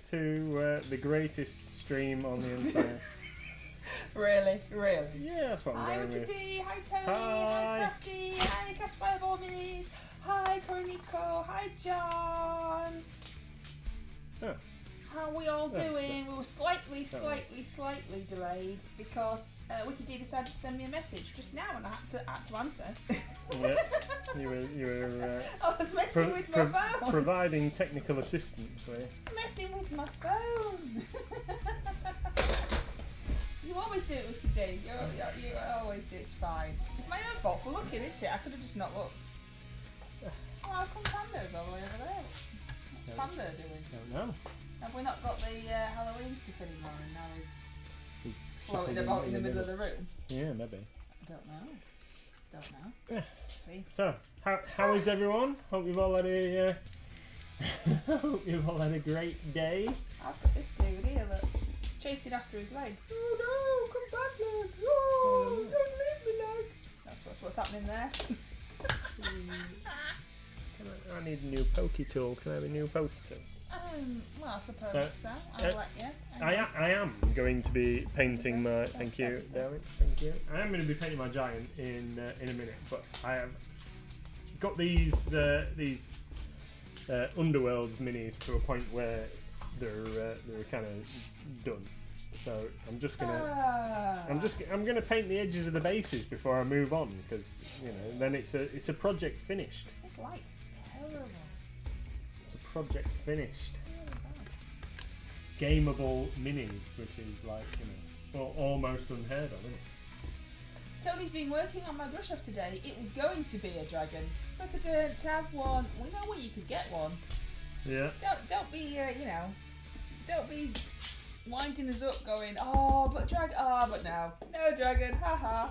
to the greatest stream on the internet. Really? Yeah, that's what I'm Hi, going with. Wikity. Hi, Tony. Hi. Crafty. Hi, Cast Fireball Minis. Hi, Coriniko. Hi, John. Oh. How are we all That's doing? We were slightly delayed because Wikity decided to send me a message just now and I had to answer. Yeah, you were I was messing with my phone. providing technical assistance. Messing with my phone. You always do it, Wikity. You always do. It's fine. It's my own fault for looking, isn't it? I could have just not looked. Oh, how come Panda's all the way over there? What's Panda doing? Don't know. Have we not got the Halloween stuff anymore and now he's floating shuffling about in the middle of the room? Yeah, maybe. I don't know. Yeah. See. So, how is everyone? Hope you've all had a great day. I've got this dude here that chasing after his legs. Oh no, come back, legs! Oh, don't leave me, legs! That's what's happening there. I need a new pokey tool. Can I have a new pokey tool? Well, I suppose so. I'll let you. I am going to be painting my. Thank you, That's Darren. Thank you. I am going to be painting my giant in a minute, but I have got these Underworlds minis to a point where they're kind of done. So I'm just gonna I'm gonna paint the edges of the bases before I move on because then it's a project finished. This light's terrible. It's a project finished. Gameable minis, which is like, almost unheard of, isn't it? Tony's been working on my brush off today. It was going to be a dragon, but I didn't have one. We know where you could get one. Yeah. Don't be don't be winding us up going, but no dragon, haha.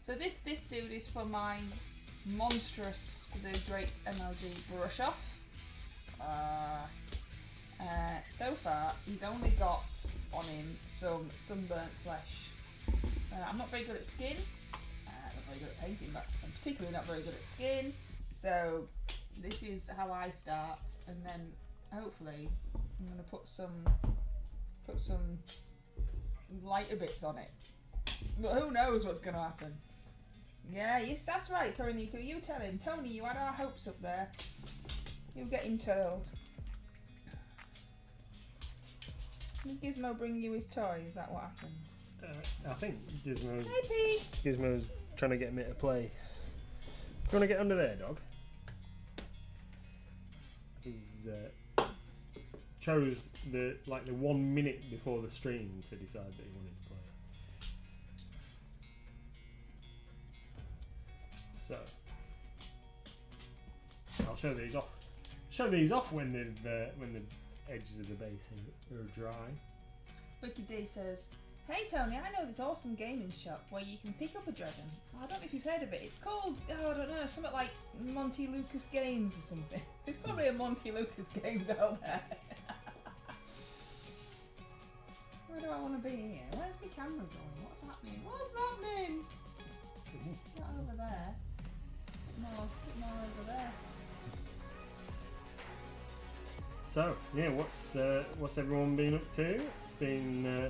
So this dude is for my monstrous, the Great MLG Brush Off. So far, he's only got on him some sunburnt flesh. I'm not very good at skin. Not very good at painting, but I'm particularly not very good at skin. So this is how I start, and then hopefully I'm going to put some lighter bits on it. But who knows what's going to happen? Yeah, yes, that's right, Koroniku. You tell him. Tony, you had our hopes up there. You'll get him told. Did Gizmo bring you his toy? Is that what happened? I think Gizmo's Hey, Pete. Gizmo's trying to get me to play. Do you want to get under there, dog? He's chose the 1 minute before the stream to decide that he wanted to play. So I'll show these off. Show these off when the edges of the base are dry. Wiki D says, "Hey Tony, I know this awesome gaming shop where you can pick up a dragon. I don't know if you've heard of it. It's called, I don't know, something like Monty Lucas Games or something. There's probably a Monty Lucas Games out there." Where do I want to be here? Where's my camera going? What's happening? Not over there. More over there. So yeah, what's everyone been up to? It's been I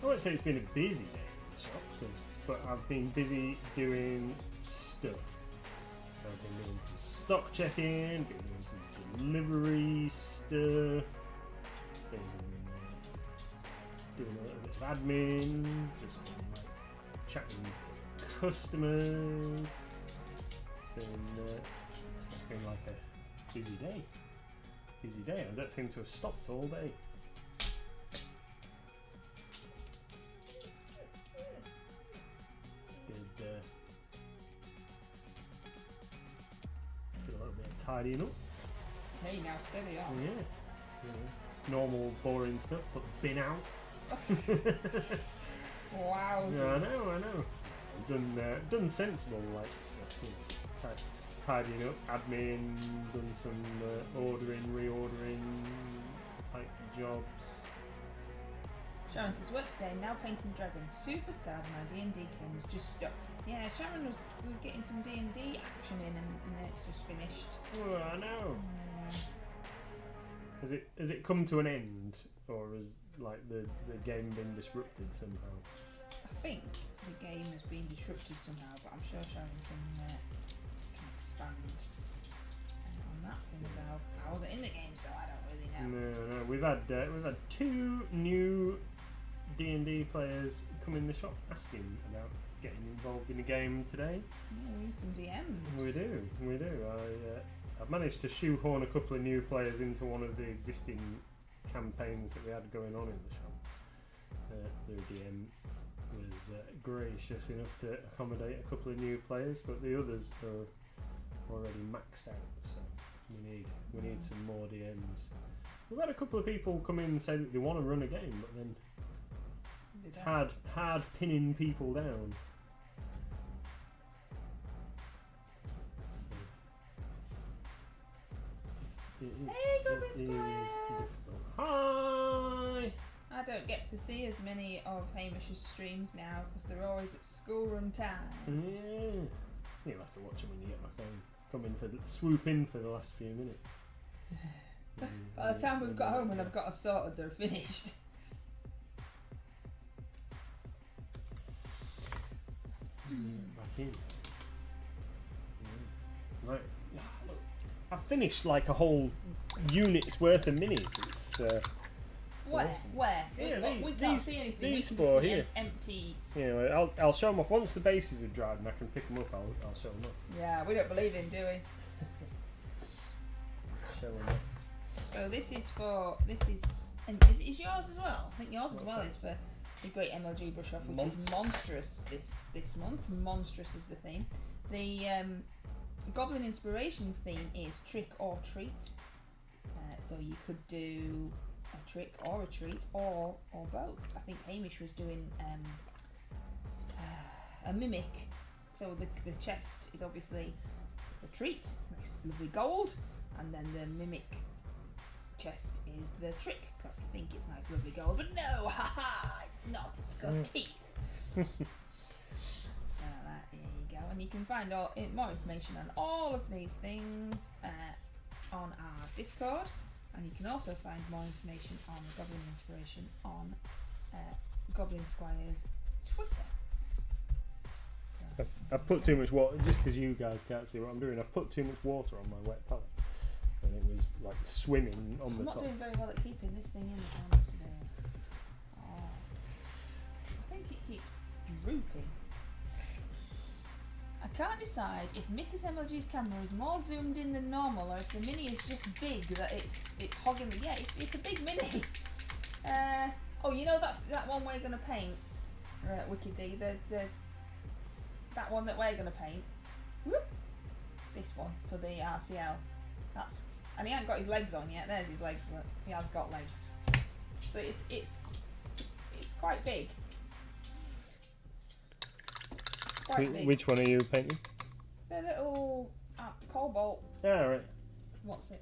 won't say it's been a busy day in the shop, but I've been busy doing stuff. So I've been doing some stock checking, been doing some delivery stuff, been doing a little bit of admin, just been chatting to customers. It's just been like a busy day. I don't seem to have stopped all day. Did a little bit of tidying up. Hey, now steady on. Yeah. Normal boring stuff. Put the bin out. Wow. Yeah, I know. I've done sensible stuff. Tidying up, admin, done some reordering type jobs. Sharon says, "Work today, now painting dragons. Super sad, my D&D game was just stuck." Yeah, Sharon was getting some D&D action in and then it's just finished. Oh, I know. Has it come to an end, or has like the game been disrupted somehow? I think the game has been disrupted somehow, but I'm sure Sharon can expand on that, since I wasn't in the game, so I don't really know. No, we've had 2 new D&D players come in the shop asking about getting involved in the game today. Yeah, we need some DMs. We do. I've managed to shoehorn a couple of new players into one of the existing campaigns that we had going on in the shop. The DM was gracious enough to accommodate a couple of new players, but the others are already maxed out, so we need some more DMs. We've had a couple of people come in and say that they want to run a game, but then it's hard pinning people down. Hey, Goblin Squire! Hi! I don't get to see as many of Hamish's streams now because they're always at schoolroom time. Yeah. You'll have to watch them when you get back home. Come in swoop in for the last few minutes. By the time we've got home and I've got us sorted, they're finished. Back in. Yeah. Right. Look, I've finished like a whole unit's worth of minis. It's Where? awesome. Where? Yeah, we can't see anything. These we can 4 just see here. Empty. Yeah, I'll show them off once the bases have dried and I can pick them up. I'll show them up. Yeah, we don't believe him, do we? Show them up. So this is, and is yours as well? I think yours as well is for the Great MLG Brush Off, which is monstrous this month. Monstrous is the theme. The Goblin Inspirations theme is Trick or Treat. So you could do a trick or a treat or both. I think Hamish was doing a mimic. So the chest is obviously the treat, nice lovely gold, and then the mimic chest is the trick, because you think it's nice lovely gold, but no, haha, it's not, it's got teeth. So there you go, and you can find more information on all of these things on our Discord, and you can also find more information on Goblin Inspiration on Goblin Squire's Twitter. So, I've put too much water, just because you guys can't see what I'm doing, I've put tut much water on my wet palette. And it was like swimming on the top. I'm not doing very well at keeping this thing in the camera today. Oh. I think it keeps drooping. I can't decide if Mrs MLG's camera is more zoomed in than normal, or if the mini is just big that it's hogging the. Yeah, it's a big mini. Oh, you know that one we're gonna paint, Wicked D. That one that we're gonna paint. Whoop. This one for the RCL. And he hasn't got his legs on yet. There's his legs. Look. He has got legs. So it's quite big. Quite big. Which one are you painting? The little cobalt. Ah, right. What's it?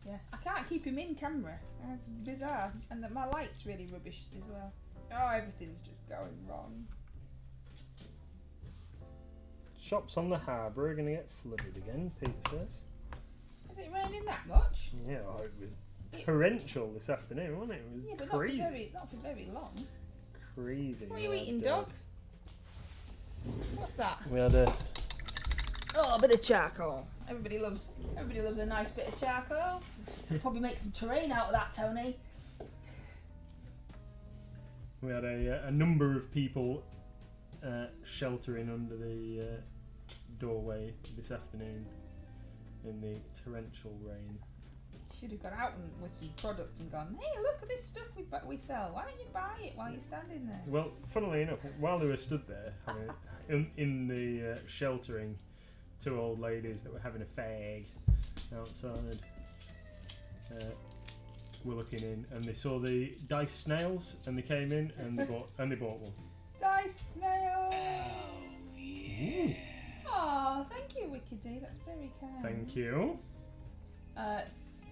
Yeah, I can't keep him in camera. It's bizarre, and my light's really rubbish as well. Oh, everything's just going wrong. Shops on the harbour are going to get flooded again, Pete says. Is it raining that much? Yeah, it was torrential this afternoon, wasn't it? It was but crazy. Not for very long. Crazy. What are you eating, dog? What's that? We had a bit of charcoal. Everybody loves a nice bit of charcoal. Probably make some terrain out of that, Tony. We had a number of people sheltering under the doorway this afternoon in the torrential rain. Should have gone out with some product and gone, hey, look at this stuff we sell. Why don't you buy it while you're standing there? Well, funnily enough, while they were stood there in the sheltering, 2 old ladies that were having a fag outside were looking in, and they saw the dice snails, and they came in and they bought one. Dice snails. Oh yeah. Oh, thank you, Wicked D. That's very kind. Thank you.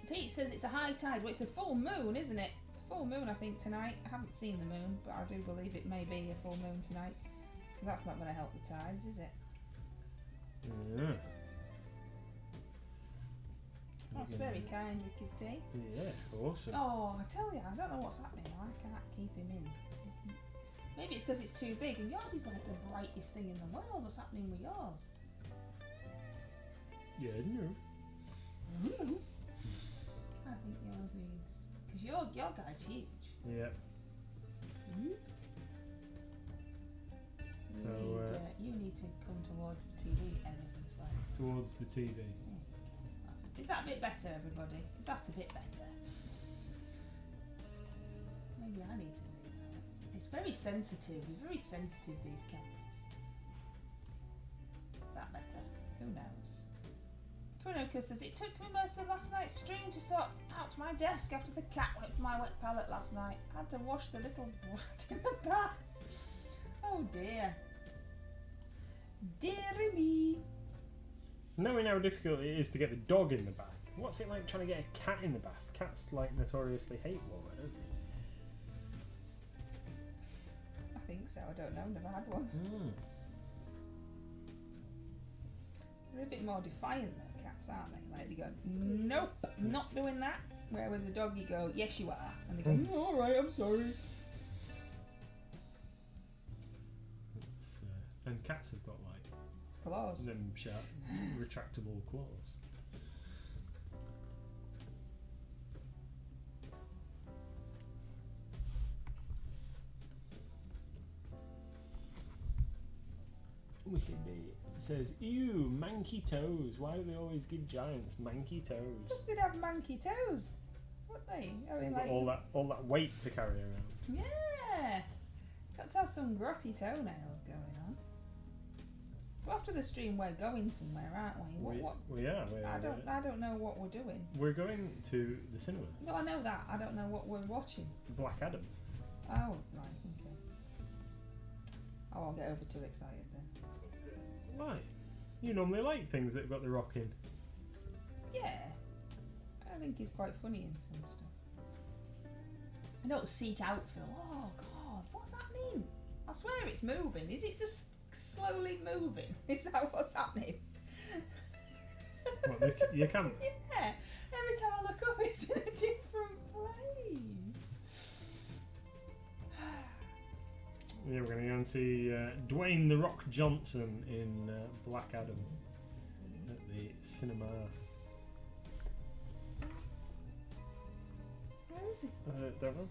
Pete says it's a high tide. Well, it's a full moon, isn't it? Full moon, I think, tonight. I haven't seen the moon, but I do believe it may be a full moon tonight. So that's not going to help the tides, is it? Yeah. That's very kind, Wicked D. Yeah, awesome. Oh, I tell you, I don't know what's happening. I can't keep him in. Maybe it's because it's too big, and yours is like the brightest thing in the world. What's happening with yours? Yeah, no. I think yours needs, because your guy's huge. Yeah. You, So, you need to come towards the TV ever so slightly. Towards the TV. There you go. Is that a bit better, everybody? Is that a bit better? Maybe I need to do that. It's very sensitive. They're very sensitive, these cameras. Is that better? Who knows? Chronocus says, it took me most of last night's stream to sort out my desk after the cat went for my wet palette last night. I had to wash the little brat in the bath. Oh dear. Deary me. Knowing how difficult it is to get the dog in the bath, what's it like trying to get a cat in the bath? Cats like notoriously hate water, don't they? I think so. I don't know. Never had one. They're a bit more defiant though, cats, aren't they? Like they go, nope, not doing that. Where with the dog you go, yes you are, and they go, all right, I'm sorry. And cats have got like Claws. them sharp, retractable claws. Wicked D says, ew, manky toes. Why do they always give giants manky toes? Just did have manky toes, wouldn't they? I mean, like all that weight to carry around. yeah, got to have some grotty toenails going on. So after the stream, we're going somewhere, aren't we? What? We are. I don't know what we're doing. We're going to the cinema. No, I know that. I don't know what we're watching. Black Adam. Oh, right, okay. I won't get over too excited then. Why? You normally like things that have got the Rock in. Yeah, I think he's quite funny in some stuff. I don't seek out Phil. Oh God, what's happening? I swear it's moving. Is it just slowly moving? Is that what's happening? What, your camera? Yeah. Every time I look up, it's in a different place. Yeah, we're going to go and see Dwayne The Rock Johnson in Black Adam at the cinema. Where is he? Don't know.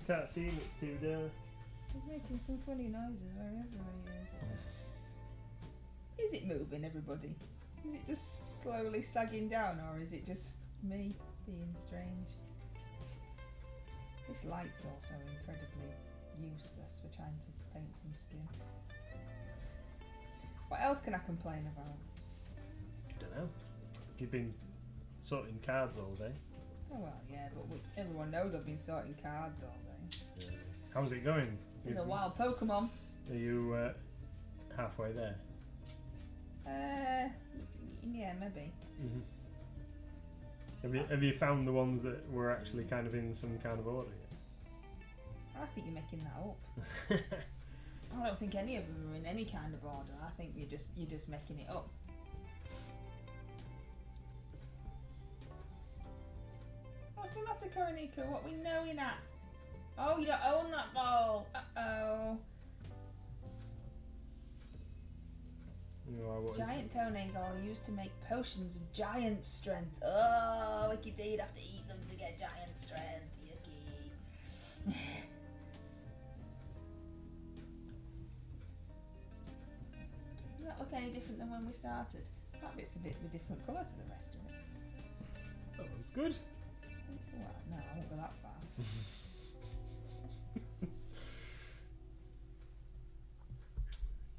Can't see him, it's too dark. He's making some funny noises wherever he is. Is it moving, everybody? Is it just slowly sagging down, or is it just me being strange? This light's also incredibly useless for trying to paint some skin. What else can I complain about? Don't know. You've been sorting cards all day. Oh well, yeah, but everyone knows I've been sorting cards all day. Yeah. How's it going? There's a wild Pokemon. Are you halfway there? Yeah, maybe. Mm-hmm. Have you found the ones that were actually kind of in some kind of order yet? I think you're making that up. I don't think any of them are in any kind of order. I think you're just making it up. What's the matter, Koronika? What we knowing at? Oh, you don't own that ball. Uh-oh. Giant toenails are used to make potions of giant strength. Oh, Wicked D, you'd have to eat them to get giant strength. Yucky. Does that look any different than when we started? That bit's a bit of a different colour to the rest of it. Oh, it's good. Well, no, I won't go that far.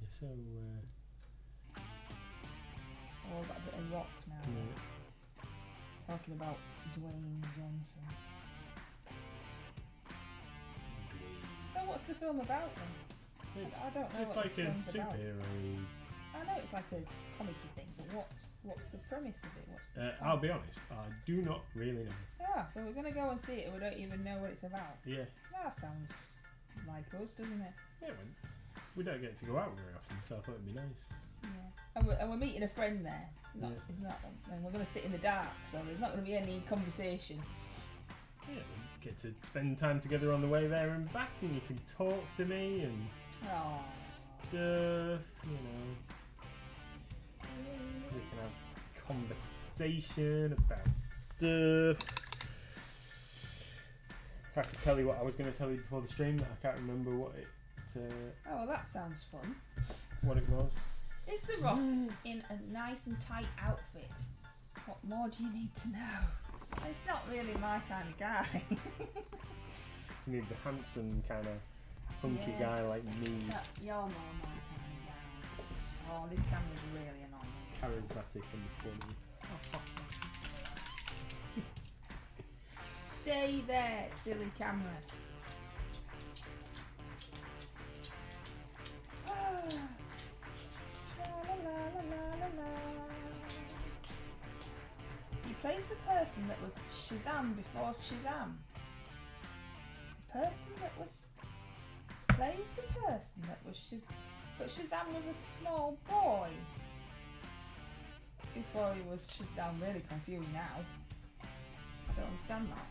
Yeah, so, Oh, I've got a bit of rock now. yeah. Talking about Dwayne Johnson. So what's the film about then? It's, I don't know it's what like this a film's about. superhero. I know it's like a comic-y thing, but what's the premise of it? What's the I'll be honest, I do not really know. Ah, so we're gonna go and see it and we don't even know what it's about. Yeah. That sounds like us, doesn't it? Yeah, we don't get to go out very often, so I thought it'd be nice. And we're meeting a friend there. Isn't that one? And we're going to sit in the dark, so there's not going to be any conversation. Yeah, we get to spend time together on the way there and back, and you can talk to me and stuff, you know. We can have conversation about stuff. I could tell you what I was going to tell you before the stream, but I can't remember what it. Oh, well, that sounds fun. What it was. Is The Rock in a nice and tight outfit? What more do you need to know? It's not really my kind of guy. You need the handsome kind of hunky guy like me. You're more my kind of guy. Oh, this camera's really annoying. Charismatic and funny. Stay there, silly camera. He plays the person that was Shazam before Shazam. The person that was plays the person that was Shazam, but Shazam was a small boy before he was Shazam. I'm really confused now. I don't understand that.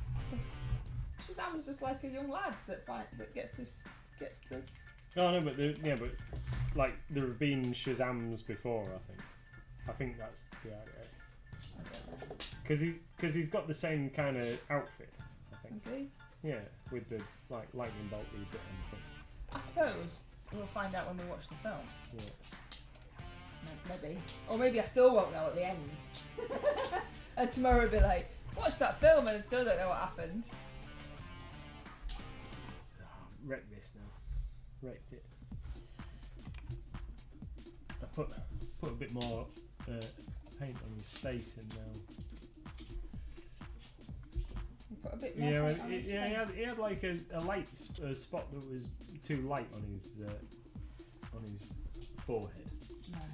Shazam was just like a young lad that gets the. Oh no, but like there have been Shazams before. I think that's the idea. I don't know. Because he's got the same kind of outfit. I think. Is he? Yeah, with the like lightning bolt bit and thing. I suppose we'll find out when we watch the film. Yeah. Maybe, or maybe I still won't know at the end. And tomorrow we'll be like, watch that film and I still don't know what happened. Wrecked this now. Wrecked it. I put a bit more paint on his face and now. You put a bit more paint on his face. He had like a light spot that was too light on his forehead.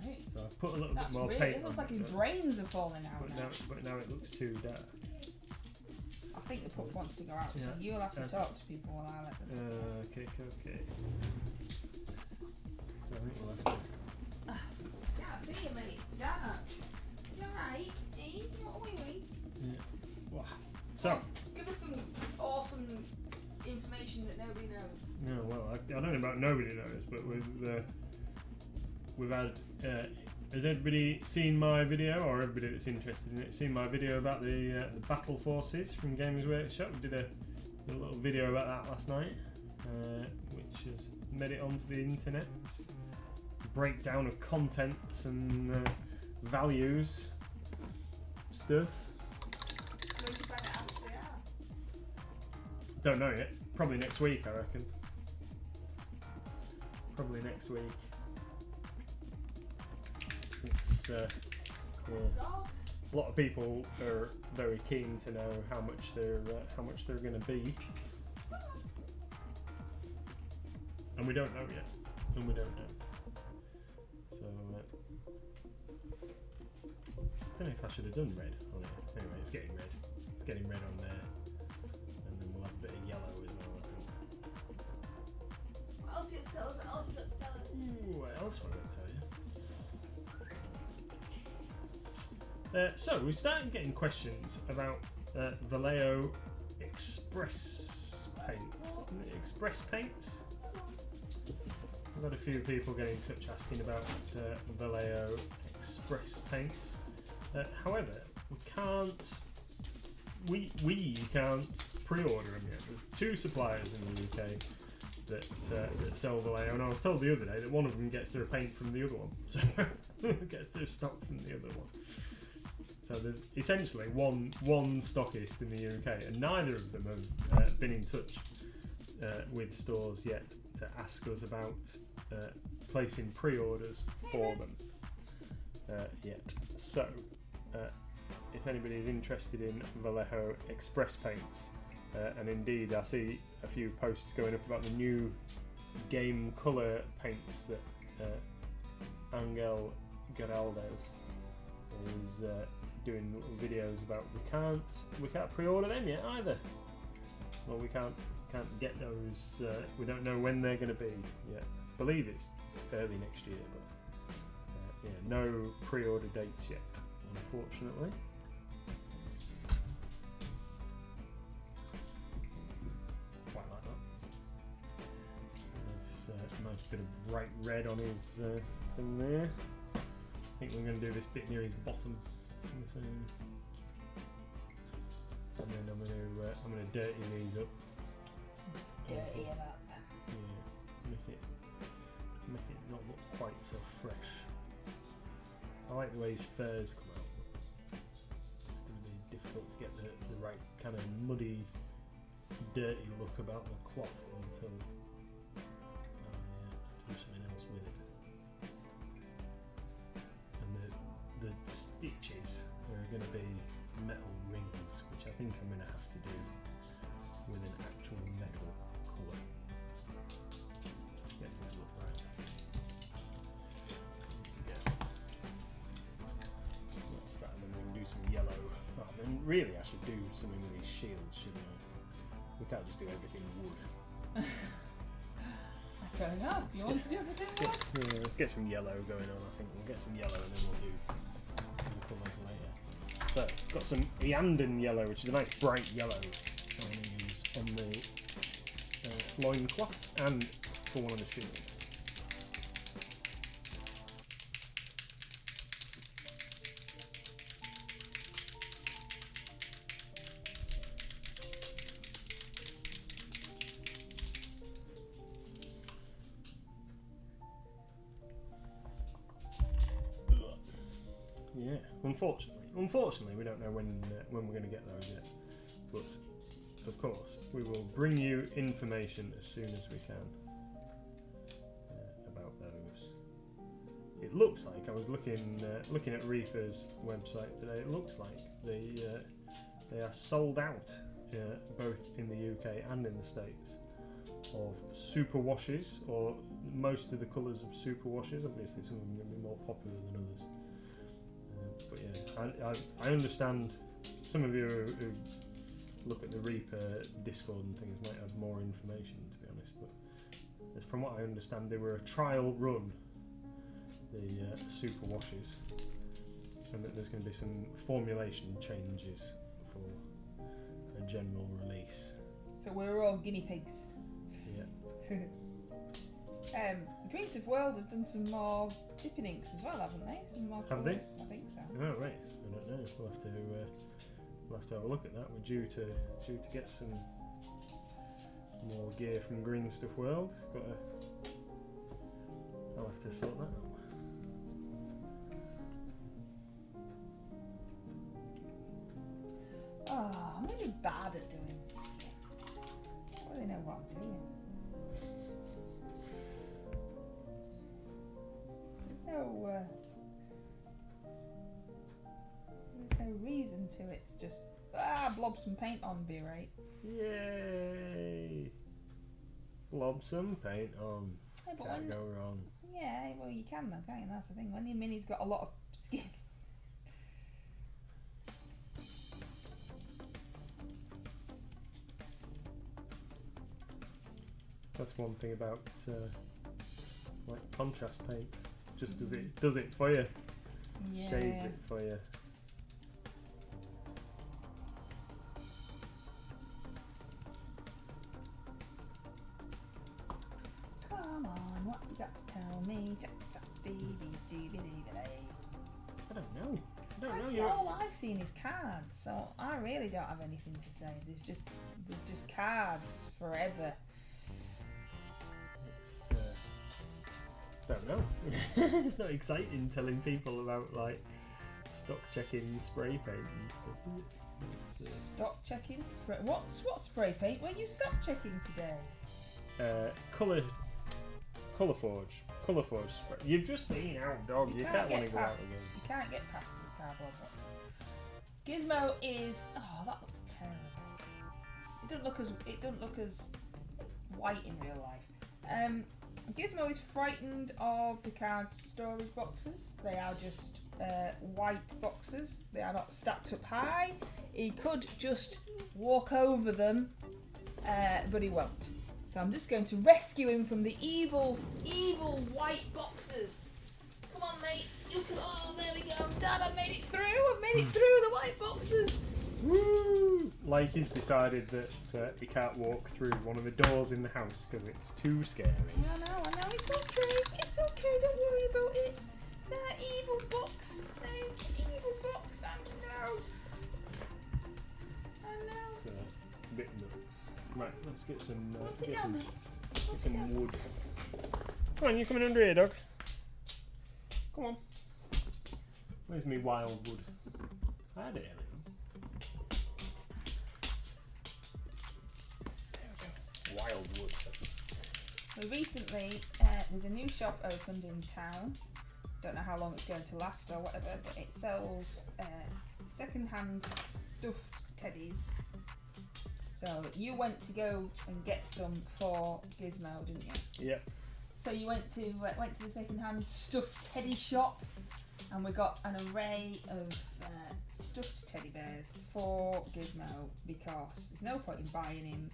Right. So I put a little bit more really, paint. it looks on like his brains are falling out now. But now it looks too dark. I think the puck wants to go out, so you'll have to talk to people while I let them. Okay. So I think we'll have to. Yeah, see you, mate. It's dark. You alright? Eh? What are we? Yeah. Wow. So. Give us some awesome information that nobody knows. No, well, I don't know about nobody knows, but we've had. Has everybody seen my video, or everybody that's interested in it, seen my video about the battle forces from Games Workshop? We did a little video about that last night, which has made it onto the internet. It's a breakdown of contents and values stuff. Where did you find it actually out? Don't know yet. Probably next week, I reckon. Probably next week. It's a lot of people are very keen to know how much they're going to be, and we don't know yet. So I don't know if I should have done red on it. Anyway, it's getting red. It's getting red on there, and then we'll have a bit of yellow as well. I think. What else you got to tell us? What else am I going to tell you? So we started getting questions about Vallejo Express paints. Express paints? We've had a few people get in touch asking about Vallejo Express paints. However, we can't pre-order them yet. There's two suppliers in the UK that sell Vallejo, and I was told the other day that one of them gets their paint from the other one, so gets their stock from the other one. So there's essentially one stockist in the UK, and neither of them have been in touch with stores yet to ask us about placing pre-orders for them yet. So if anybody is interested in Vallejo Express paints, and indeed I see a few posts going up about the new game colour paints that Angel Geraldes is doing little videos about. We can't pre-order them yet either. Well, we can't get those. We don't know when they're going to be yet. I believe it's early next year, but yeah, no pre-order dates yet, unfortunately. Quite like that. Nice bit of bright red on his thing there. I think we're going to do this bit near his bottom. The same. And then I'm going to dirty these up. Dirty him up. Yeah, make it not look quite so fresh. I like the way his furs come out. It's going to be difficult to get the right kind of muddy, dirty look about the cloth until do something else with it. And the stitches are going to be metal rings, which I think I'm going to have to do with an actual metal colour to get it to look right. Yeah. That's that, and then we can do some yellow. Oh, then really I should do something with these shields, shouldn't I? We can't just do everything wood. I don't know. Do you want to do everything? Let's get some yellow going on. I think we'll get some yellow and then we'll do the colours later. So, got some Eandon yellow, which is a nice bright yellow. I'm going to use on the loincloth and for one of the shields. Yeah, unfortunately, we don't know when we're going to get those yet. But of course, we will bring you information as soon as we can about those. It looks like I was looking at Reaper's website today. It looks like they are sold out both in the UK and in the States of super washes, or most of the colours of super washes. Obviously, some of them are going to be more popular than others. But yeah, I understand some of you who look at the Reaper Discord and things might have more information, to be honest. But from what I understand, they were a trial run, the super washes, and that there's going to be some formulation changes for a general release. So we're all guinea pigs. Yeah. Greens of World have done some more dipping inks as well, haven't they? Some more Have they? colours, I think so. Oh right, I don't know. We'll have to have a look at that. We're due to get some more gear from Green Stuff World. I'll have to sort that out. Oh, I'm really bad at doing skin. I don't really know what I'm doing. There's no reason to it. It's just blob some paint on, be right. Yay! Blob some paint on. Yeah, but Can't go wrong. Yeah, well you can though, can't you? That's the thing. When your mini's got a lot of skin. That's one thing about like contrast paint. Just does it for you. Yeah. Shades it for you. Come on, what you got to tell me? I don't know. All I've seen is cards, so I really don't have anything to say. There's just cards forever. Don't know. It's not exciting telling people about like stock checking spray paint and stuff. Stock checking spray. What spray paint were you stock checking today? Colour Forge spray. You've just been out, dog. You can't want to go out again. You can't get past the cardboard boxes. Gizmo is. Oh, that looks terrible. It doesn't look as white in real life. Gizmo is frightened of the card storage boxes. They are just white boxes. They are not stacked up high. He could just walk over them, but he won't. So I'm just going to rescue him from the evil white boxes. Come on, mate. Oh, there we go. Dad, I made it through. I made it through the white boxes. Woo! Like he's decided that he can't walk through one of the doors in the house because it's too scary. I know. It's okay. It's okay. Don't worry about it. That evil box. Evil box. I know. It's a bit nuts. Right, let's get some. Sit down, mate. Get some wood. Come on, you coming under here, dog? Come on. Where's me wild wood? I had it earlier. Wild wood. Well, recently, there's a new shop opened in town. Don't know how long it's going to last or whatever, but it sells second-hand stuffed teddies. So you went to go and get some for Gizmo, didn't you? Yeah. So you went to the second-hand stuffed teddy shop, and we got an array of stuffed teddy bears for Gizmo because there's no point in buying him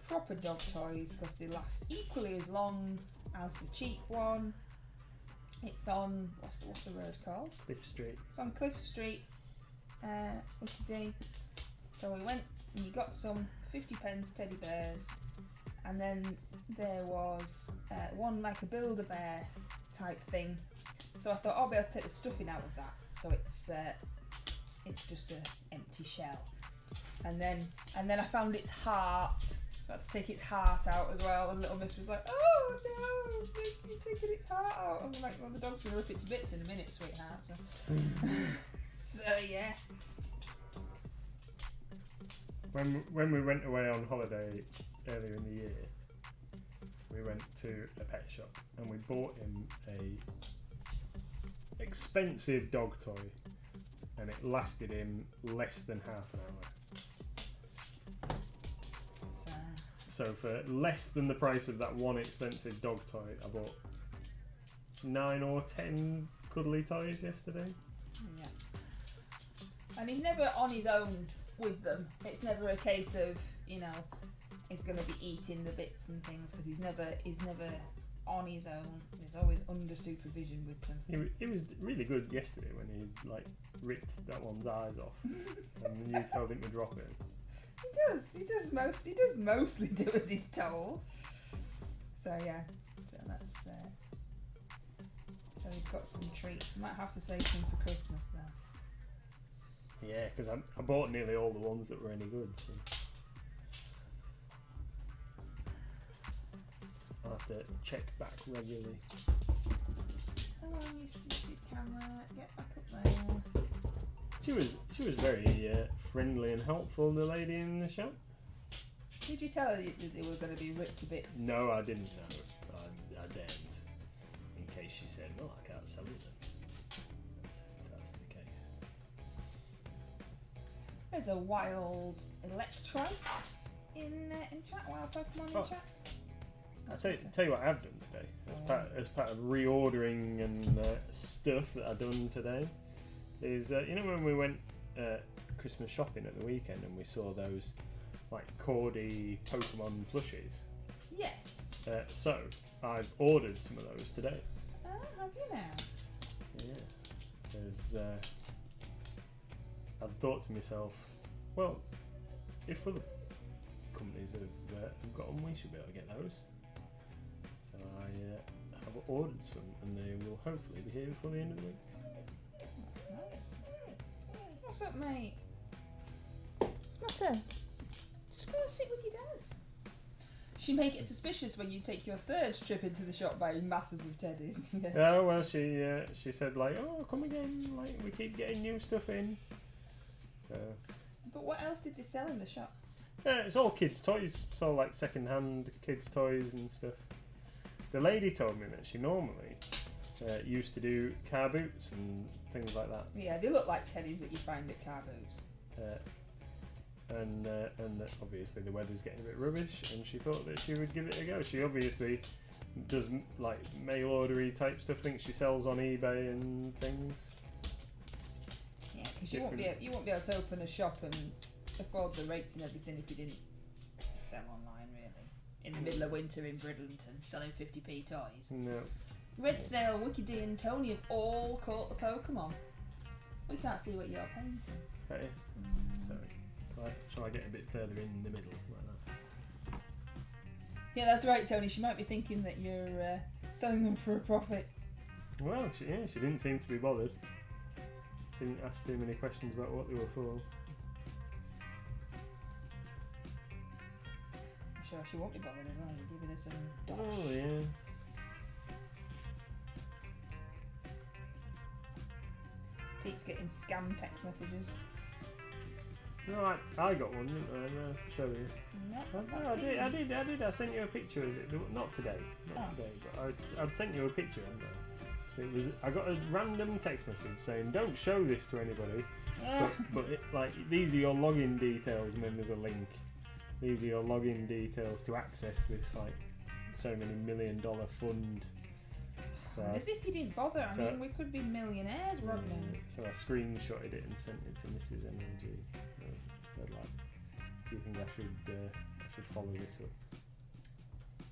proper dog toys because they last equally as long as the cheap one. It's on what's the road called? Cliff Street. It's on Cliff Street, Wickedy. So we went and you got some 50p teddy bears, and then there was one like a Build-A-Bear type thing. So I thought I'll be able to take the stuffing out of that. So it's just an empty shell. And then I found its heart. I had to take its heart out as well, and little miss was like, "Oh no, you're taking its heart out." I'm like, "Well, the dog's gonna rip it to bits in a minute, sweetheart." So, so yeah. When we went away on holiday earlier in the year, we went to a pet shop and we bought him a expensive dog toy, and it lasted him less than half an hour. So for less than the price of that one expensive dog toy, I bought 9 or 10 cuddly toys yesterday. Yeah. And he's never on his own with them. It's never a case of, he's going to be eating the bits and things, because he's never on his own. He's always under supervision with them. He was really good yesterday when he ripped that one's eyes off and you told him to drop it. He does mostly do as he's told. So yeah, that's so he's got some treats. Might have to save some for Christmas though. Yeah, because I bought nearly all the ones that were any good. So I'll have to check back regularly. Come on, you stupid camera, get back up there. She was very friendly and helpful, the lady in the shop. Did you tell her that they were going to be ripped to bits? No, I didn't know. I daren't. In case she said, "No, I can't sell it then." That's the case. There's a wild Electro in chat. Wild Pokemon in chat. I'll tell you what I've done today. As part of reordering and stuff that I've done today. Is when we went Christmas shopping at the weekend and we saw those like Cordy Pokemon plushies? Yes. So I've ordered some of those today. Oh, have you now? Yeah. Because I thought to myself, well, if other companies have got them, we should be able to get those. So I have ordered some, and they will hopefully be here before the end of the week. What's up, mate? What's the matter? Just go and sit with your dad. She may get suspicious when you take your third trip into the shop buying masses of teddies. Yeah. Oh well, she said like, "Oh, come again! Like we keep getting new stuff in." So. But what else did they sell in the shop? Yeah, it's all kids' toys. It's all like second-hand kids' toys and stuff. The lady told me that she normally used to do car boots and things like that. Yeah, they look like teddies that you find at car boots. And that obviously the weather's getting a bit rubbish, and she thought that she would give it a go. She obviously does like mail ordery type stuff. Things she sells on eBay and things. Yeah, because you won't be able to open a shop and afford the rates and everything if you didn't sell online, really. In the middle of winter in Bridlington, selling 50p toys. No. Red Snail, Wicked D and Tony have all caught the Pokemon. We can't see what you're painting. Okay. Sorry. Shall I get a bit further in the middle like that? Yeah, that's right, Tony. She might be thinking that you're selling them for a profit. Well, she didn't seem to be bothered. She didn't ask too many questions about what they were for. I'm sure she won't be bothered as long as you're giving her some dash. Oh, yeah. Pete's getting scam text messages. No, I got one, didn't I? I'll show you. No, I did. I sent you a picture of it. Not today, but I'd sent you a picture, hadn't I? It was. I got a random text message saying, "Don't show this to anybody." but these are your login details, and then there's a link. These are your login details to access this so many $1 million fund. So as if you didn't bother. I mean, we could be millionaires right now. So I screenshotted it and sent it to Mrs MLG. Said do you think I should follow this up?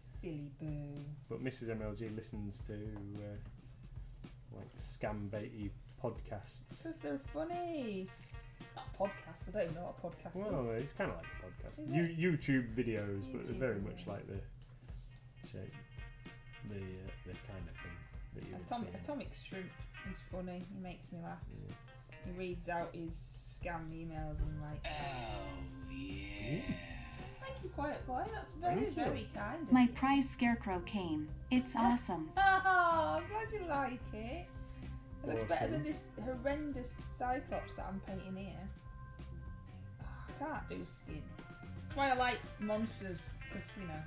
Silly boo. But Mrs MLG listens to scam baity podcasts. Because they're funny. Not podcasts. I don't even know what a podcast is. Well, it's kind of like a podcast. Is it? YouTube videos, but they're very videos. much like the kind of thing that you would see. Atomic Shrimp is funny. He makes me laugh. Yeah. He reads out his scam emails and Oh, yeah. Thank you, Quiet Boy. That's Thank you. very kind of My you. prize scarecrow came. It's awesome. Oh, I'm glad you like it. It looks better Awesome. than this horrendous Cyclops that I'm painting here. Oh, I can't do skin. That's why I like monsters, because, you can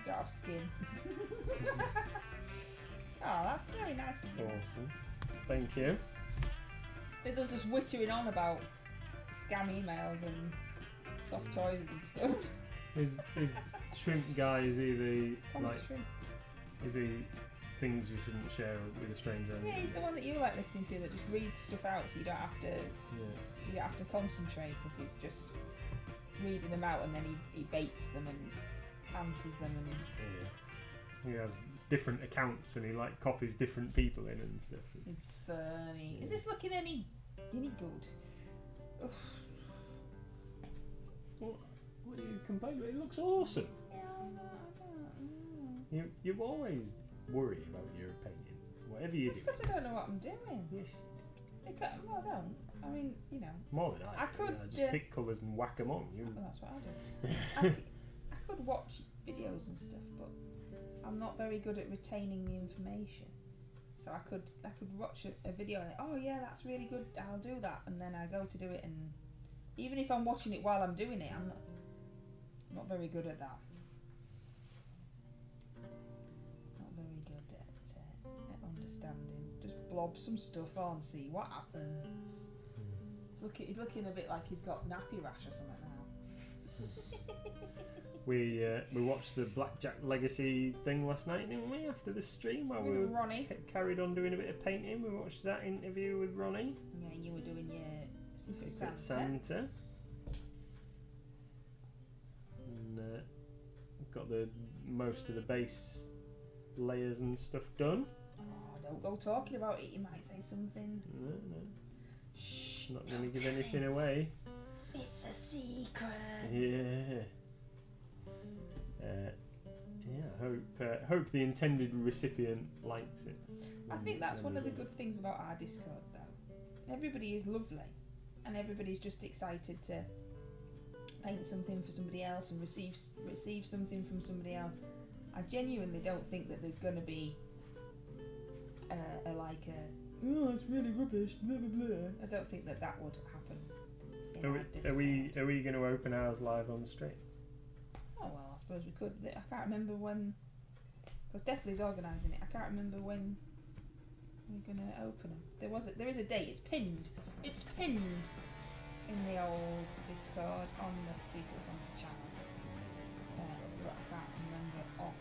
don't have skin. Oh, that's very nice of you. Awesome. Thank you. This was just whittering on about scam emails and soft toys and stuff. His shrimp guy, is he the Atomic Shrimp. is he things you shouldn't share with a stranger? Yeah, he's the one that you like listening to that just reads stuff out, so you don't have to Yeah. you don't have to concentrate, because he's just reading them out and then he baits them and answers them and Yeah. He has different accounts and he copies different people in and stuff. it's funny. Yeah. Is this looking any good? Ugh. What are you complaining about? It looks awesome. Yeah, I don't. You always worry about your opinion, whatever you It's do. because I don't know what I'm doing. Yes. Well, I don't. I mean, More than I do. could, I just pick colours and whack them on. well, that's what I do. I could watch videos and stuff, but I'm not very good at retaining the information. So I could watch a video and oh yeah, that's really good, I'll do that, and then I go to do it, and even if I'm watching it while I'm doing it, I'm not very good at that. Not very good at understanding. Just blob some stuff on, see what happens. He's looking a bit like he's got nappy rash or something now. We watched the Blackjack Legacy thing last night, didn't we? After the stream, while we With were Ronnie. carried on doing a bit of painting, we watched that interview with Ronnie. Yeah, you were doing your Secret Secret Santa. Santa. And got the most of the base layers and stuff done. Oh, don't go talking about it. You might say something. No. Shh. Not going to give anything away. It's a secret. Yeah. Hope the intended recipient likes it. I think that's one of the good things about our Discord, though. Everybody is lovely, and everybody's just excited to paint something for somebody else and receive something from somebody else. I genuinely don't think that there's going to be oh, it's really rubbish, blah blah blah. I don't think that would happen. Are we going to open ours live on stream? Oh well, I suppose we could. I can't remember when. Because Definitely's organising it. I can't remember when we're gonna open them. There is a date. It's pinned. It's pinned in the old Discord on the Secret Santa channel. But I can't remember off.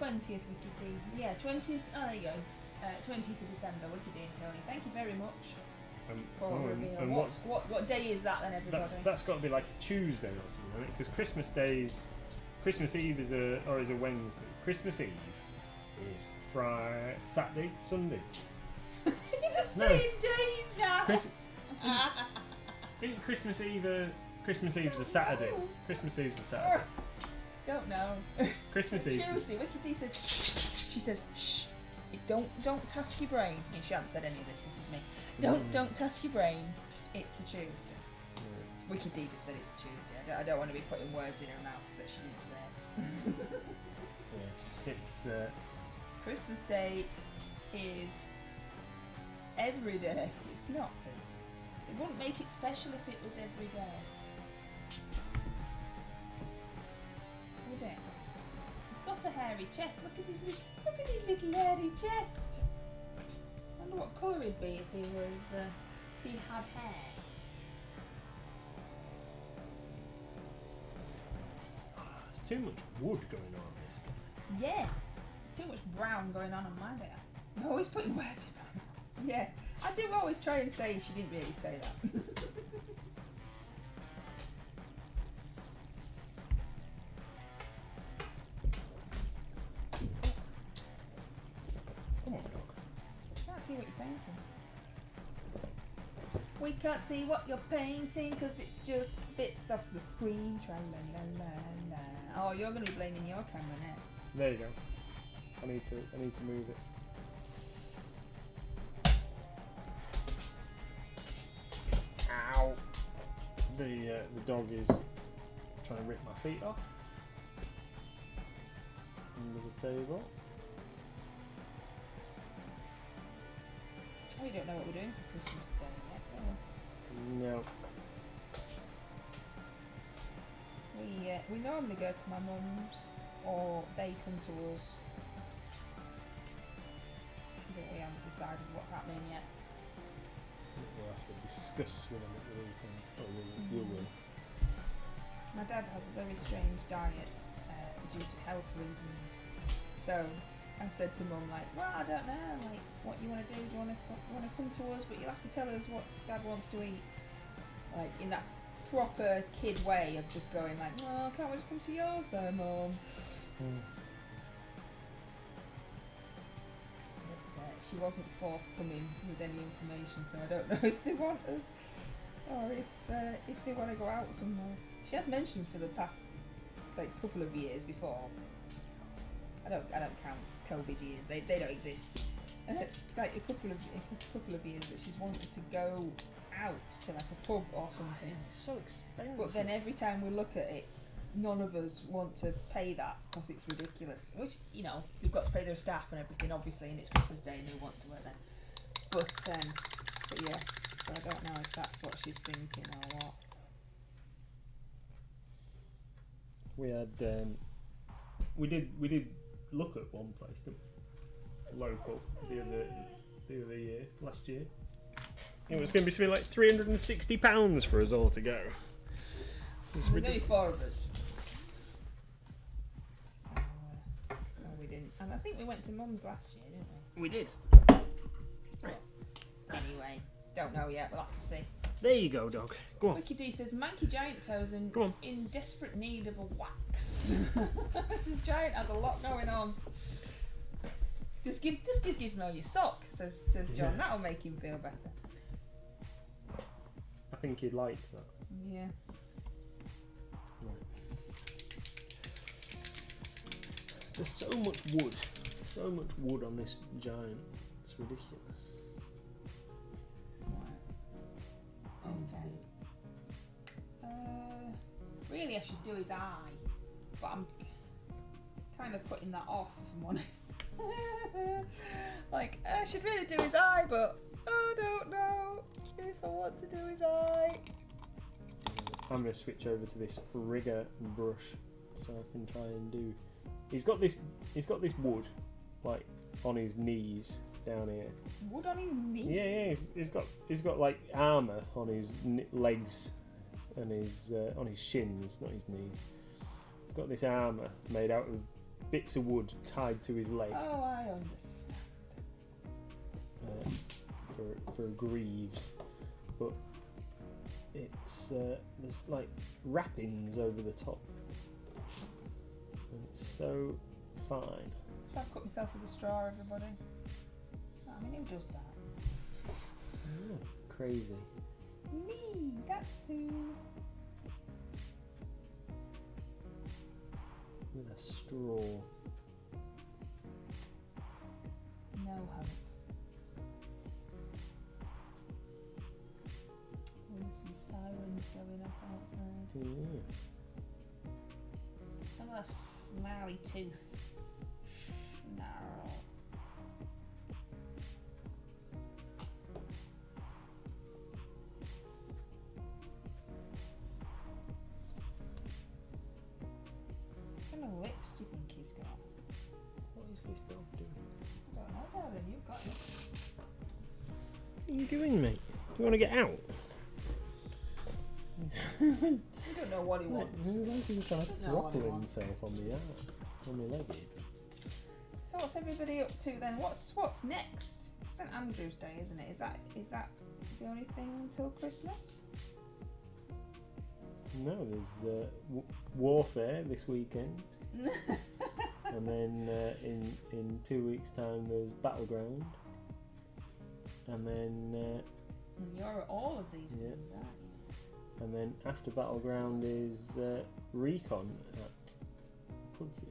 20th Wicked D. Yeah, 20th. Oh, there you go. 20th of December, Wicked D and Tony. Thank you very much reveal. and What day is that then, everybody? that's got to be like a Tuesday or something, because Christmas Eve is a Wednesday. Christmas Eve is Friday, Saturday, Sunday. You're just saying days now. Isn't Christmas Eve Eve's a Saturday? Christmas Eve's a Saturday. Don't know. Christmas Eve. Tuesday. Wicked D says. She says, "Shh, don't task your brain." I mean, she hasn't said any of this. This is me. Don't task your brain. It's a Tuesday. Yeah. Wicked D just said it's a Tuesday. I don't want to be putting words in her mouth that she didn't say. Yeah. It's Christmas Day is every day. It's not. It wouldn't make it special if it was every day. Would it? He's got a hairy chest. Look at his little hairy chest. I wonder what colour he'd be if he had hair. There's too much wood going on this guy. Yeah, too much brown going on my day. I'm always putting words in my mouth. Yeah, I do always try and say she didn't really say that. Come on, dog. Can't see what you're painting. We can't see what you're painting because it's just bits off the screen. Tra-la-la-la-la. Oh, you're going to be blaming your camera next. There you go. I need to move it. Ow! The dog is trying to rip my feet off under the table. We don't know what we're doing for Christmas Day yet, do we? No. We normally go to my mum's or they come to us. But we haven't decided what's happening yet. We'll have to discuss with them at the weekend. Or you will. My dad has a very strange diet due to health reasons. So I said to Mum, like, well, I don't know, like, what you want to do? Do you want to come to us? But you'll have to tell us what Dad wants to eat. Like, in that proper kid way of just going like, oh, can't we just come to yours though, Mum? But she wasn't forthcoming with any information, so I don't know if they want us or if they want to go out somewhere. She has mentioned for the past like couple of years before. I don't count COVID years. They don't exist. Like a couple of years that she's wanted to go out to like a pub or something. It's so expensive. But then every time we look at it, none of us want to pay that because it's ridiculous. Which, you know, we've got to pay their staff and everything, obviously, and it's Christmas Day and who wants to work then. But yeah, so I don't know if that's what she's thinking or what. We had we did look at one place, didn't we? Local the other year, last year. It was going to be something like £360 for us all to go. There's only 4 of us. So we didn't. And I think we went to Mum's last year, didn't we? We did. Anyway, don't know yet. We'll have to see. There you go, dog. Go on. Wiki D says Manky Giant Toes in desperate need of a wax. This giant has a lot going on. Just give Gizmo your sock, says John. Yeah. That'll make him feel better. I think he'd like that. Yeah. Right. There's so much wood on this giant. It's ridiculous. Okay. Really, I should do his eye, but I'm kind of putting that off, if I'm honest. Like, I should really do his eye, but I don't know if I want to do his eye. I'm going to switch over to this rigger brush so I can try and do. He's got this wood like on his knees down here. Wood on his knee? Yeah. He's got like armour on his legs and his on his shins, not his knees. He's got this armour made out of bits of wood tied to his leg. Oh, I understand. For greaves. but it's there's like wrappings over the top, and it's so fine. That's why I cut myself with a straw, everybody. I mean, who does that? Oh, crazy. Me, that's who. With a straw. No hope. Oh, there's some sirens going off outside. Yeah. Look at that snarly tooth. Snarl. What kind of lips do you think he's got? What is this dog doing? I don't know, darling. You've got it. What are you doing, mate? Do you want to get out? You don't know what he wants. It's like he's trying to Doesn't know what he throttle wants. himself on the arm, on my leg even. So what's everybody up to then? What's next? St Andrew's Day, isn't it? Is that the only thing until Christmas? No, there's warfare this weekend, and then in 2 weeks' time there's battleground, and then You're at all of these Yeah. things, aren't you? and then after battleground is recon at Pudsey.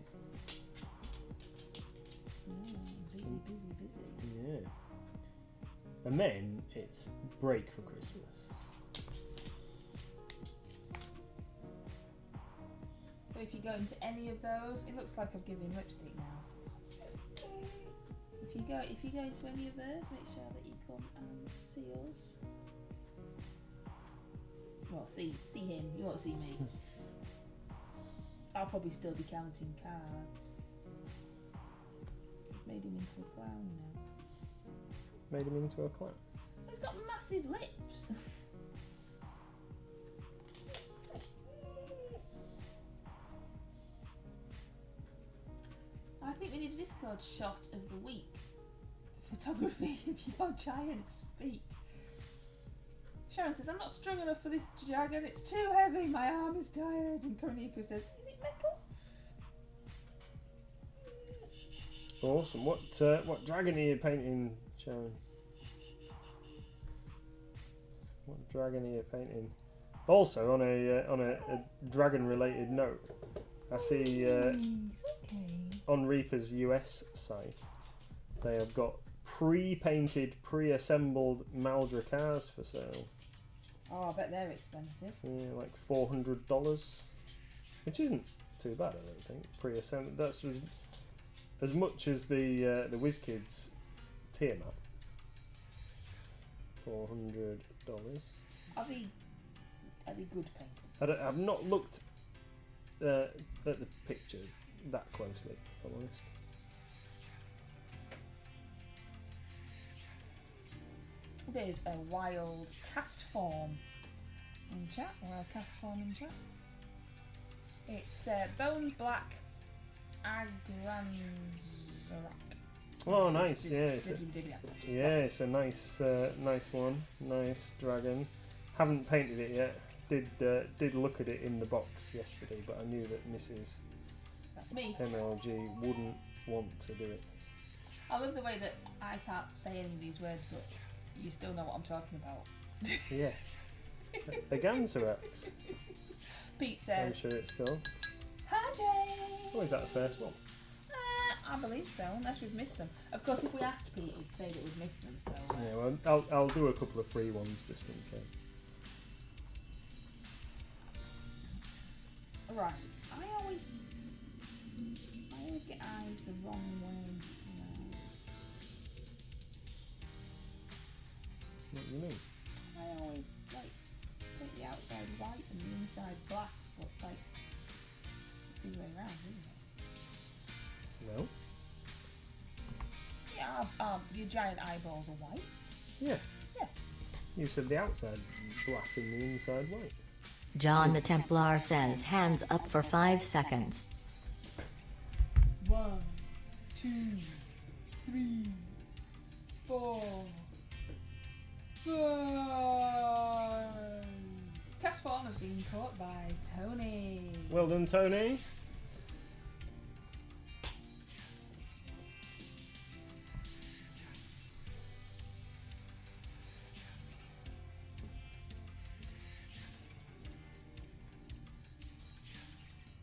Busy. Yeah, and then it's break for Christmas. So if you go into any of those, it looks like I've given him lipstick now. For God's sake. If you go into any of those, make sure that you come and see us. Well, see him. You won't see me. I'll probably still be counting cards. Made him into a clown now. Made him into a clown. He's got massive lips. I think we need a Discord shot of the week. Photography of your giant's feet. Sharon says, I'm not strong enough for this dragon, it's too heavy, my arm is tired. And Karoniku says, is it metal? Awesome. What dragon are you painting, Sharon? What dragon are you painting? Also, on a dragon-related note, I see It's okay. on Reaper's US site they have got pre-painted, pre-assembled Maldra cars for sale. Oh, I bet they're expensive. Yeah, like $400, which isn't too bad, I don't think. Pre-assembled. That's as much as the WizKids Tiamat. $400. Are they good painted? I've not looked at the picture that closely, if I'm honest. There's a wild cast form in chat. Wild cast form in chat. It's Bones Black Agranzorak. Oh, nice! Yeah, it's a nice one. Nice dragon. Haven't painted it yet. Did look at it in the box yesterday, but I knew that Mrs That's me. MLG wouldn't want to do it. I love the way that I can't say any of these words, but you still know what I'm talking about. Yeah. A Ganserax, Pete I'm says, sure it's called. hi Jay! Oh, is that the first one? I believe so, unless we've missed them. Of course, if we asked Pete, he'd say that we've missed them, so... Yeah, well, I'll do a couple of free ones just in case. Right, I always get eyes the wrong way. What do you mean? I always like take the outside white and the inside black, but like it's the other way around, isn't it? No. Yeah, your giant eyeballs are white. Yeah. Yeah. You said the outside black and the inside white. John the Templar says hands up for 5 seconds. 1, 2, 3, 4, 5. cast form has been caught by Tony. Well done, Tony.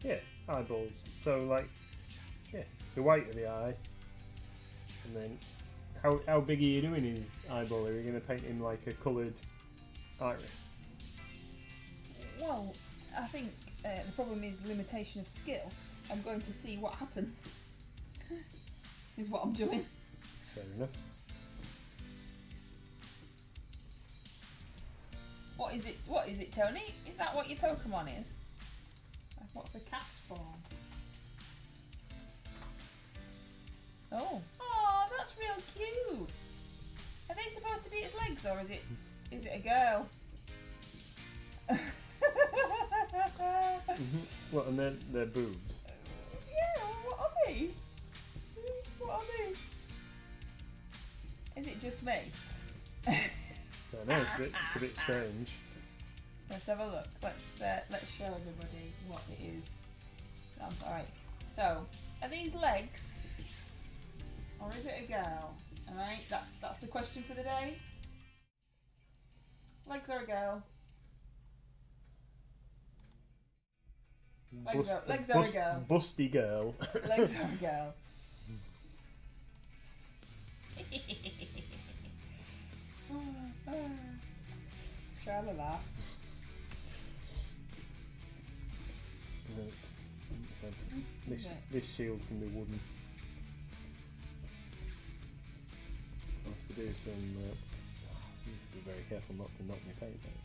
Yeah, eyeballs. So like, yeah, the white of the eye, and then how big are you doing his eyeball? Are you going to paint him like a coloured iris? Well, I think the problem is limitation of skill. I'm going to see what happens. Is what I'm doing. Fair enough. What is it? What is it, Tony? Is that what your Pokemon is? What's the cast form? Oh, that's real cute. Are they supposed to be its legs, or is it a girl? What, and then their boobs? Yeah. What are they? What are they? Is it just me? I know it's a bit strange. Let's have a look. Let's show everybody what it is. Alright. So, are these legs, or is it a girl? Alright, that's the question for the day. Legs or a girl? Legs are a girl. Busty girl. Legs are a girl. Tra-la-la. So this shield can be wooden. I have to do some. You have to be very careful not to knock my paint out.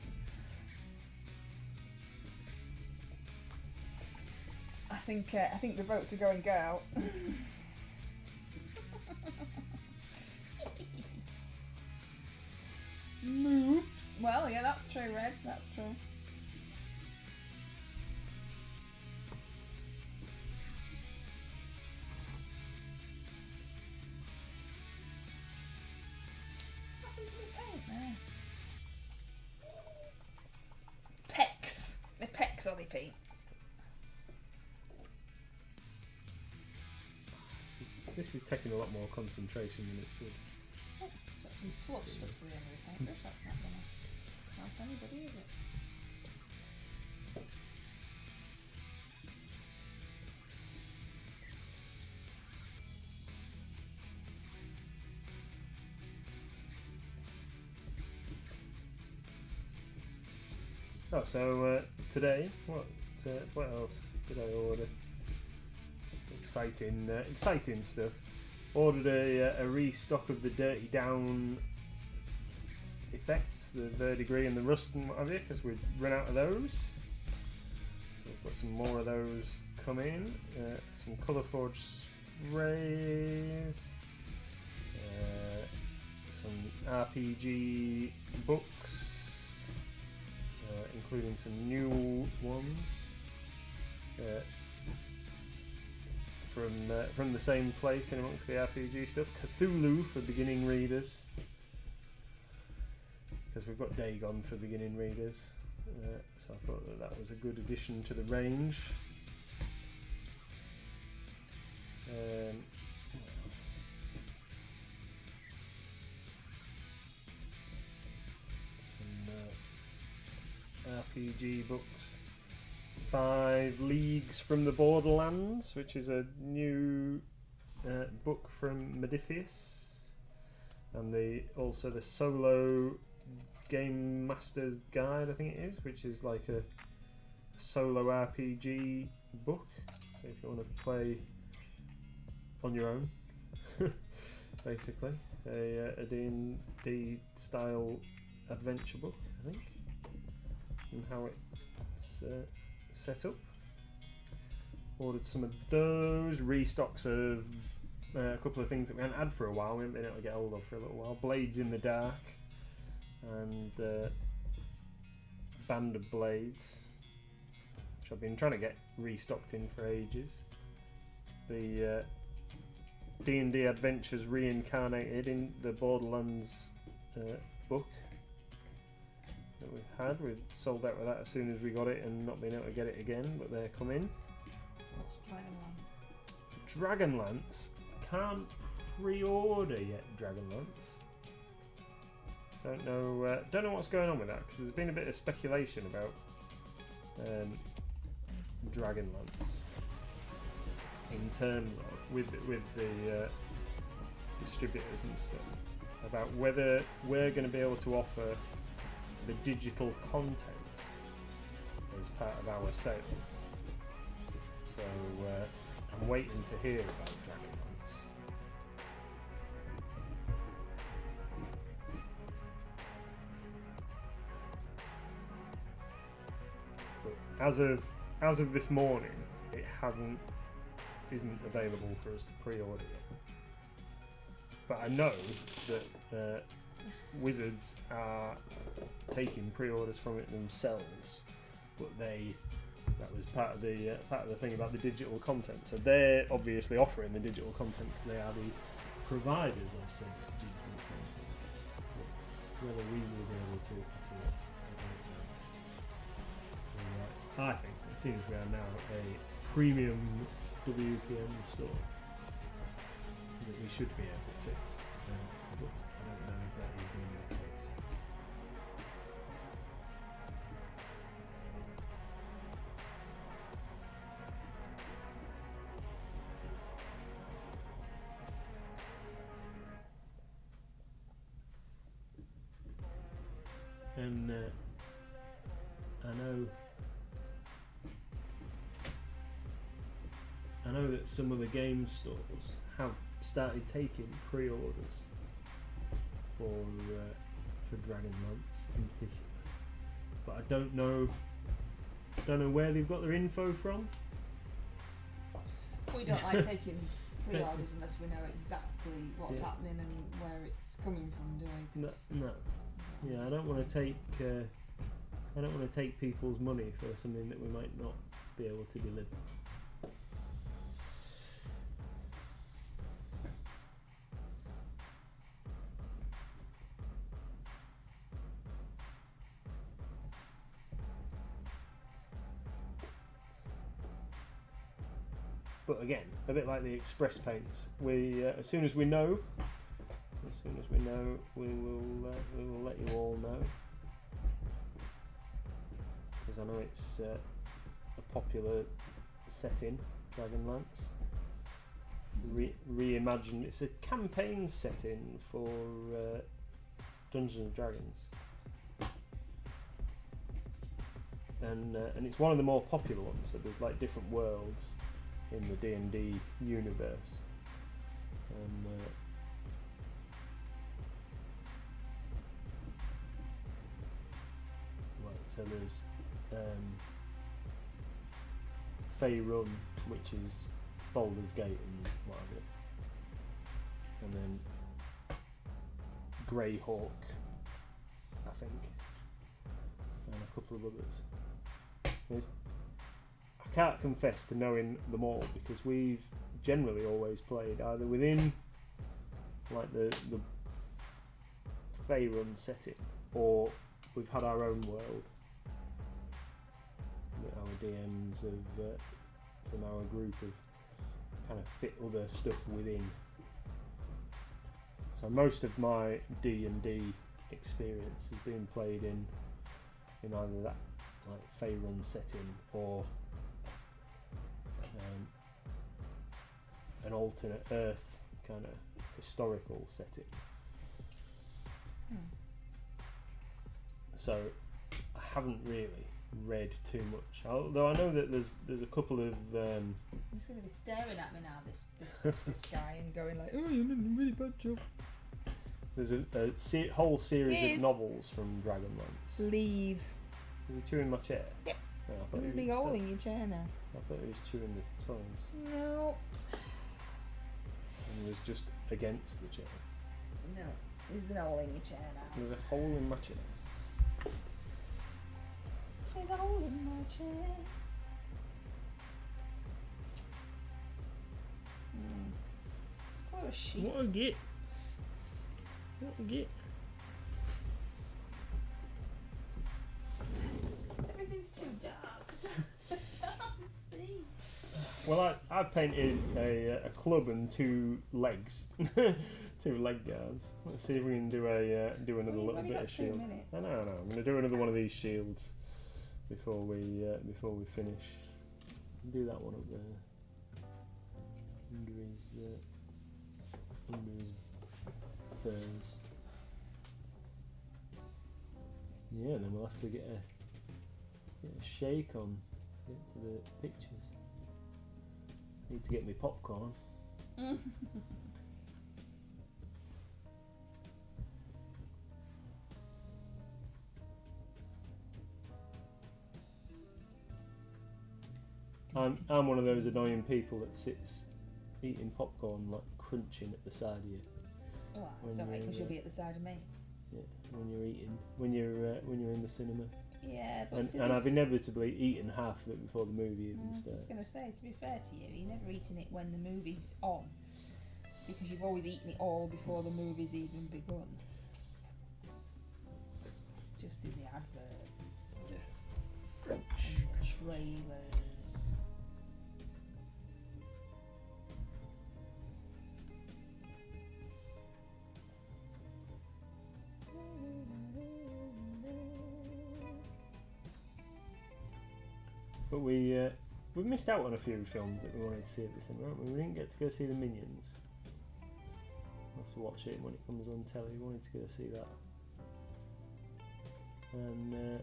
I think the votes are going girl. Moops. Well, yeah, that's true, Red. That's true. What's happened to the paint there? Pecs. The pecs are the paint. This is taking a lot more concentration than it should. Got some fluff stuck to the end of the paintbrush. That's not gonna help anybody, is it? Oh, so today, what else did I order? Exciting stuff. Ordered a restock of the Dirty Down effects, the verdigris and the rust and what have you, because we've run out of those. So we've got some more of those coming. Some colour forge sprays. Some RPG books, including some new ones. From the same place in amongst the RPG stuff, Cthulhu for beginning readers, because we've got Dagon for beginning readers, so I thought that was a good addition to the range. What else? Some RPG books. 5 Leagues from the Borderlands, which is a new book from Modiphius, and also the Solo Game Master's Guide, I think it is, which is like a solo RPG book. So if you want to play on your own, basically, a D&D style adventure book, I think, and how it's set up. Ordered some of those. Restocks of a couple of things that we hadn't had for a while, we haven't been able to get hold of for a little while. Blades in the Dark and Band of Blades, which I've been trying to get restocked in for ages. The D&D Adventures Reincarnated in the Borderlands book that we had. We sold out with that as soon as we got it and not been able to get it again, but they're coming. What's Dragonlance. Can't pre-order yet Dragonlance. Don't know what's going on with that, because there's been a bit of speculation about Dragonlance in terms of with the distributors and stuff, about whether we're going to be able to offer the digital content as part of our sales. So I'm waiting to hear about Dragonlance. But as of this morning, it isn't available for us to pre-order yet. But I know that Wizards are taking pre-orders from it themselves, but that was part of the thing about the digital content. So they're obviously offering the digital content because they are the providers of said digital content. But whether we will be able to offer it, I don't know. I think, as soon as we are now a premium WPN store, that we should be able to. But I don't know if that is going to be the case. And I know that some of the game stores have started taking pre-orders for Dragonlance in particular, but I don't know where they've got their info from. We don't like taking pre-orders unless we know exactly what's happening and where it's coming from, do we? No. Yeah, I don't want to take people's money for something that we might not be able to deliver. But again, a bit like the express paints, we as soon as we know, we will let you all know, because I know it's a popular setting, Dragonlance. Reimagined. It's a campaign setting for Dungeons and Dragons, and it's one of the more popular ones. So there's like different worlds in the D&D universe, and so there's Faerun, which is Baldur's Gate and whatever, and then Greyhawk, I think, and a couple of others. I can't confess to knowing them all, because we've generally always played either within like the Faerun setting, or we've had our own world that our DMs from our group have kind of fit other stuff within. So most of my D&D experience has been played in either that like Faerun setting or an alternate Earth kind of historical setting. So I haven't really read too much, although I know that there's a couple of he's going to be staring at me now, this guy, and going like, oh, you did a really bad job. There's a whole series of novels from Dragonlance. Leave. Is he chewing my chair? Yep. No, There's a big hole in your chair now. I thought he was chewing the tongues. No. And he was just against the chair. No. There's a hole in your chair now. There's a hole in my chair. There's a hole in my chair. What a sheep. What a get. What a get. Well, I've painted a club and 2 legs, 2 leg guards. Let's see if we can do another Well, you've little only bit got of 2 shield. minutes. I know. I'm going to do another one of these shields before we finish. Do that one up there under his furs. Yeah, and then we'll have to get a shake on to get to the pictures. Need to get me popcorn. I'm one of those annoying people that sits eating popcorn like crunching at the side of you. Well, it's alright because you'll be at the side of me. Yeah, when you're eating, when you're in the cinema. Yeah, but and I've inevitably eaten half of it before the movie even I was starts. just going to say, to be fair to you, you're never eating it when the movie's on, because you've always eaten it all before the movie's even begun. It's just in the adverts, Crunch. and the trailers. But we missed out on a few films that we wanted to see at the cinema, haven't we? We didn't get to go see The Minions. We'll have to watch it when it comes on telly. We wanted to go see that. And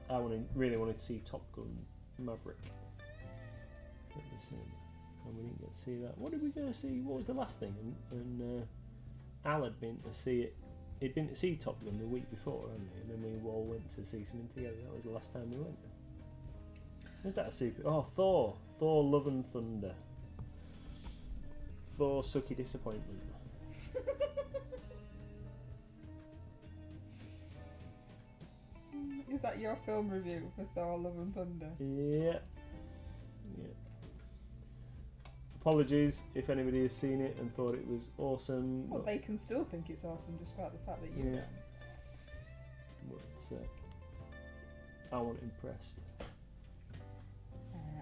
I really wanted to see Top Gun Maverick at the cinema. And we didn't get to see that. What did we go see? What was the last thing? And Al had been to see it. He'd been to see Top Gun the week before, hadn't he? And then we all went to see something together. That was the last time we went. Was that a super? Oh, Thor! Thor: Love and Thunder. Thor: Sucky Disappointment. Is that your film review for Thor: Love and Thunder? Yeah. Apologies if anybody has seen it and thought it was awesome. Well, they can still think it's awesome despite the fact that you don't. But I wasn't impressed.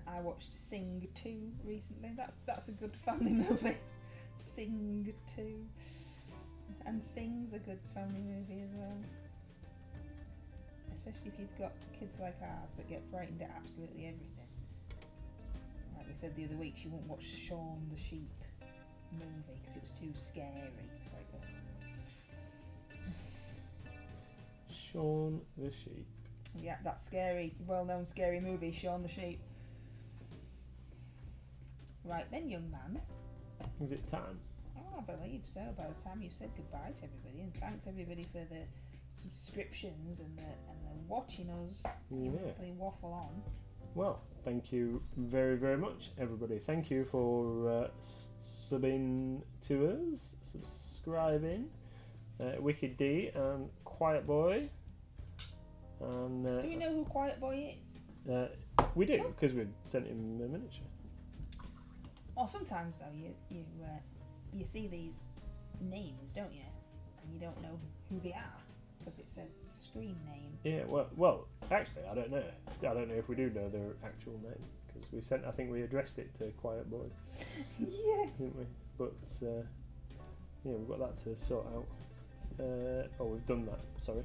I watched Sing 2 recently. That's a good family movie. Sing 2. And Sing's a good family movie as well. Especially if you've got kids like ours that get frightened at absolutely everything. Like we said the other week, she wouldn't watch Shaun the Sheep movie because it was too scary. It's like, Shaun the Sheep. yeah, that scary, well-known scary movie, Shaun the Sheep. Right then, young man. Is it time? Oh, I believe so. By the time you've said goodbye to everybody, and thanks everybody for the subscriptions and the watching us endlessly waffle on. Well, thank you very, very much, everybody. Thank you for subbing to us, subscribing. Wicked D and Quiet Boy. And Do we know who Quiet Boy is? we do, because we sent him a miniature. Or sometimes though you see these names, don't you? And you don't know who they are because it's a screen name. Yeah, well, actually, I don't know. I don't know if we do know their actual name because I think we addressed it to Quiet Boy, Yeah. didn't we? But yeah, we've got that to sort out. We've done that. Sorry.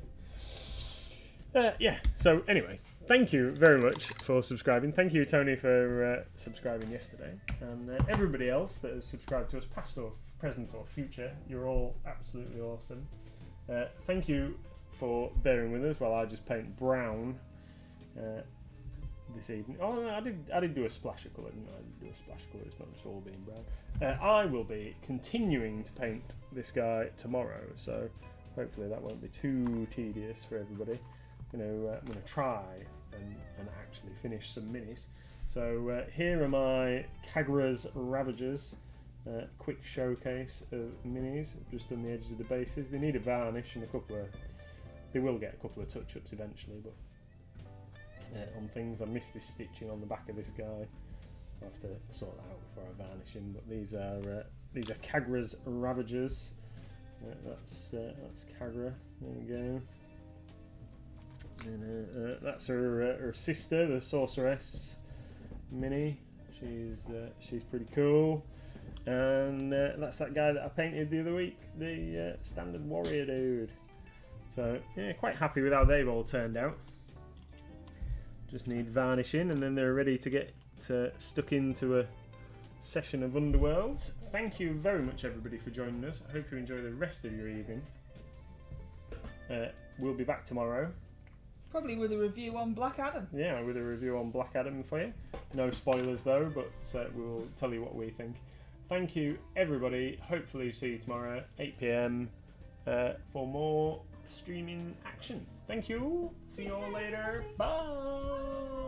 Yeah. So anyway, thank you very much for subscribing. Thank you, Tony, for subscribing yesterday, and everybody else that has subscribed to us, past or present or future. You're all absolutely awesome. Thank you for bearing with us while I just paint brown this evening. Oh no, I did do a splash of colour, didn't I? I did do a splash of colour. It's not just all being brown. I will be continuing to paint this guy tomorrow, so hopefully that won't be too tedious for everybody. I'm going to try and actually finish some minis. So here are my Kagra's Ravagers. Quick showcase of minis, just on the edges of the bases. They need a varnish and they will get a couple of touch-ups eventually, but on things, I missed this stitching on the back of this guy. I'll have to sort that out before I varnish him. But these are Kagra's Ravagers. That's Kagra. There we go. And that's her sister, the sorceress, Minnie. She's pretty cool. And that's that guy that I painted the other week, the standard warrior dude. So yeah, quite happy with how they've all turned out. Just need varnishing and then they're ready to get stuck into a session of Underworlds. Thank you very much everybody for joining us. I hope you enjoy the rest of your evening. We'll be back tomorrow. Probably with a review on Black Adam. Yeah, with a review on Black Adam for you. No spoilers though, but we'll tell you what we think. Thank you everybody. Hopefully see you tomorrow 8 PM for more streaming action. Thank you. See you all later. Bye.